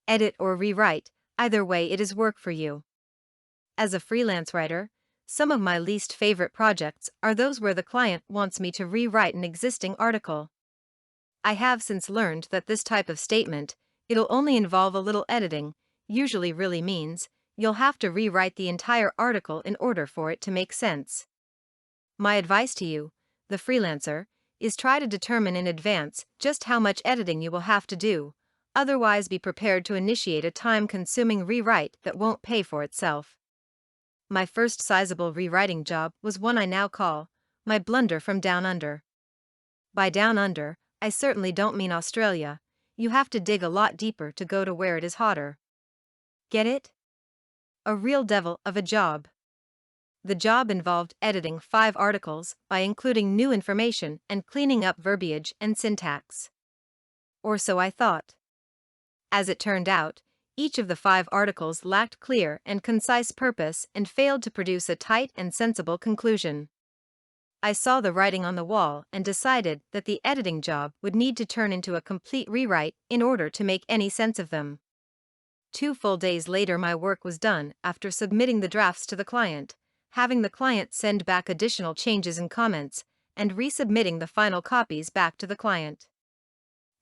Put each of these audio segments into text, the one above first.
edit or rewrite, either way it is work for you. As a freelance writer, some of my least favorite projects are those where the client wants me to rewrite an existing article. I have since learned that this type of statement, "it'll only involve a little editing," usually really means you'll have to rewrite the entire article in order for it to make sense. My advice to you, the freelancer, is try to determine in advance just how much editing you will have to do, otherwise be prepared to initiate a time-consuming rewrite that won't pay for itself. My first sizable rewriting job was one I now call my blunder from down under. By down under, I certainly don't mean Australia. You have to dig a lot deeper to go to where it is hotter. Get it? A real devil of a job. The job involved editing 5 articles by including new information and cleaning up verbiage and syntax. Or so I thought. As it turned out, each of the 5 articles lacked clear and concise purpose and failed to produce a tight and sensible conclusion. I saw the writing on the wall and decided that the editing job would need to turn into a complete rewrite in order to make any sense of them. 2 full days later my work was done after submitting the drafts to the client, having the client send back additional changes and comments, and resubmitting the final copies back to the client.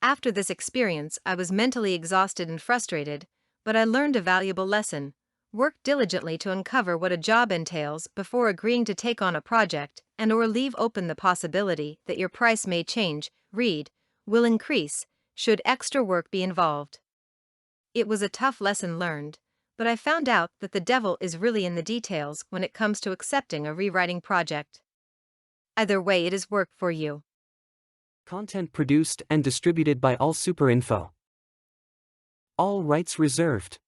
After this experience I was mentally exhausted and frustrated, but I learned a valuable lesson. Work diligently to uncover what a job entails before agreeing to take on a project, and/or leave open the possibility that your price may change, will increase, should extra work be involved. It was a tough lesson learned, but I found out that the devil is really in the details when it comes to accepting a rewriting project. Either way it is work for you. Content produced and distributed by All Super Info. All rights reserved.